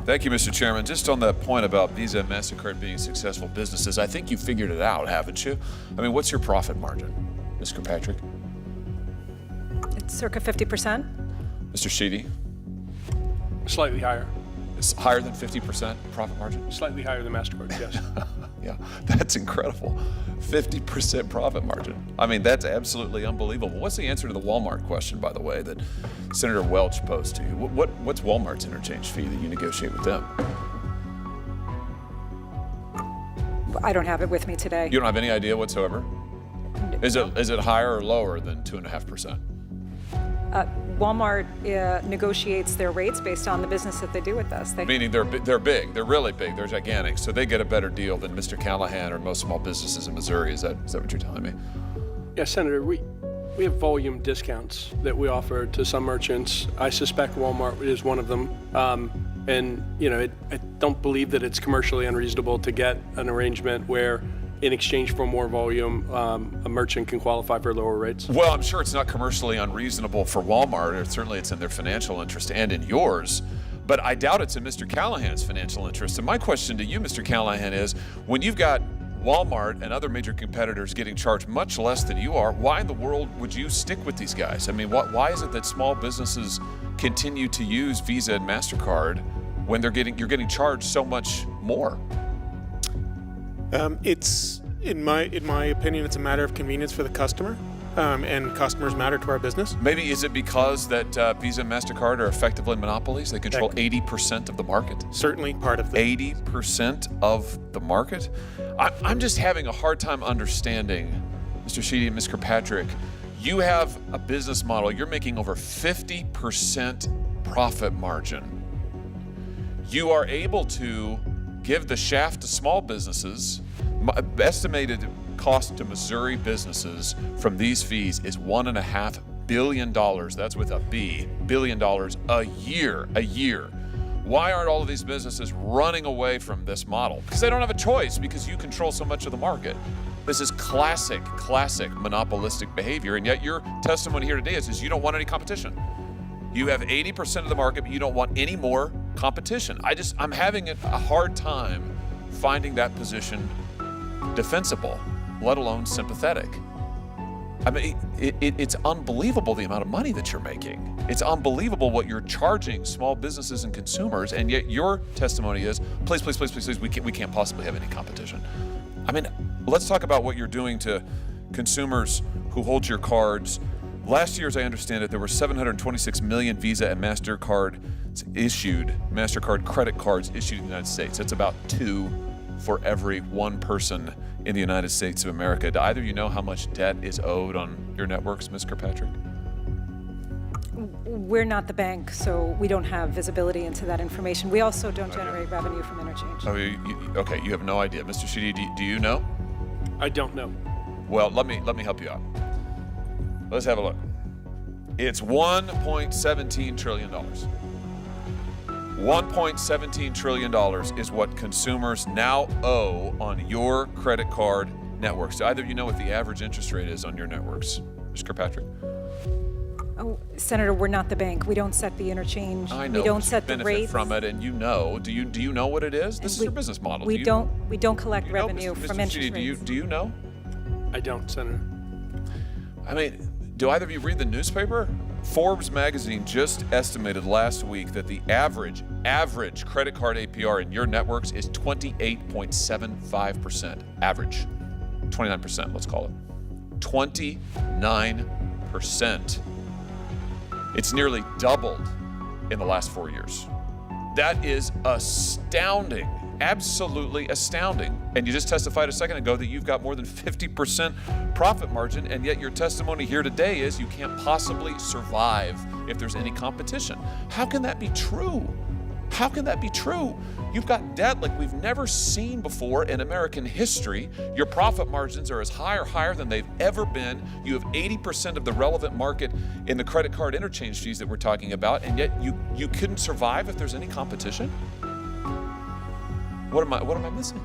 Thank you, Mr. Chairman. Just on that point about Visa and Mastercard being successful businesses, I think you figured it out, haven't you? I mean, what's your profit margin, Mr. Kirkpatrick? It's circa 50%. Mr. Sheedy? Slightly higher. It's higher than 50% profit margin? Slightly higher than MasterCard, yes. Yeah, that's incredible. 50% profit margin. I mean, that's absolutely unbelievable. What's the answer to the Walmart question, by the way, that Senator Welch posed to you? What's Walmart's interchange fee that you negotiate with them? I don't have it with me today. You don't have any idea whatsoever? Is it higher or lower than 2.5%? Walmart negotiates their rates based on the business that they do with us. Meaning they're big, they're really big, they're gigantic, so they get a better deal than Mr. Callahan or most small businesses in Missouri. Is that what you're telling me? Yeah, Senator, we have volume discounts that we offer to some merchants. I suspect Walmart is one of them. And I don't believe that it's commercially unreasonable to get an arrangement where in exchange for more volume, a merchant can qualify for lower rates? Well, I'm sure it's not commercially unreasonable for Walmart, or certainly it's in their financial interest and in yours, but I doubt it's in Mr. Callahan's financial interest. And my question to you, Mr. Callahan, is when you've got Walmart and other major competitors getting charged much less than you are, why in the world would you stick with these guys? I mean, why is it that small businesses continue to use Visa and MasterCard when you're getting charged so much more? It's in my opinion, it's a matter of convenience for the customer, and customers matter to our business. Maybe is it because that Visa and MasterCard are effectively monopolies? They control 80% of the market. Certainly part of the 80% of the market. I'm just having a hard time understanding, Mr. Sheedy and Ms. Kirkpatrick. You have a business model. You're making over 50% profit margin. You are able to give the shaft to small businesses. Estimated cost to Missouri businesses from these fees is $1.5 billion. That's with a B, billion dollars a year. Why aren't all of these businesses running away from this model? Because they don't have a choice, because you control so much of the market. This is classic monopolistic behavior, and yet your testimony here today is you don't want any competition. You have 80% of the market, but you don't want any more competition. I'm having a hard time finding that position defensible, let alone sympathetic. I mean, it's unbelievable the amount of money that you're making. It's unbelievable what you're charging small businesses and consumers, and yet your testimony is, please, we can't possibly have any competition. I mean, let's talk about what you're doing to consumers who hold your cards. Last year, as I understand it, there were 726 million Visa and MasterCard credit cards issued in the United States. That's about 2 for every 1 person in the United States of America. Do either of you know how much debt is owed on your networks, Ms. Kirkpatrick? We're not the bank, so we don't have visibility into that information. We also don't generate revenue from interchange. Okay, you have no idea. Mr. Sheedy, do you know? I don't know. Well, let me help you out. Let's have a look. It's $1.17 trillion. $1.17 trillion is what consumers now owe on your credit card networks. Do either of you know what the average interest rate is on your networks? Mr. Kirkpatrick? Oh, Senator, we're not the bank. We don't set the interchange. I know. We don't set the benefit rates from it, and you know. Do you know what it is? This is your business model. We don't collect revenue from interest Sheedy, rates. do you know? I don't, Senator. I mean, do either of you read the newspaper? Forbes magazine just estimated last week that the average credit card APR in your networks is 28.75%. Average. 29%, let's call it. 29%. It's nearly doubled in the last 4 years. That is astounding. Absolutely astounding. And you just testified a second ago that you've got more than 50% profit margin, and yet your testimony here today is you can't possibly survive if there's any competition. How can that be true? How can that be true? You've got debt like we've never seen before in American history. Your profit margins are as higher than they've ever been. You have 80% of the relevant market in the credit card interchange fees that we're talking about, and yet you couldn't survive if there's any competition? What am I missing?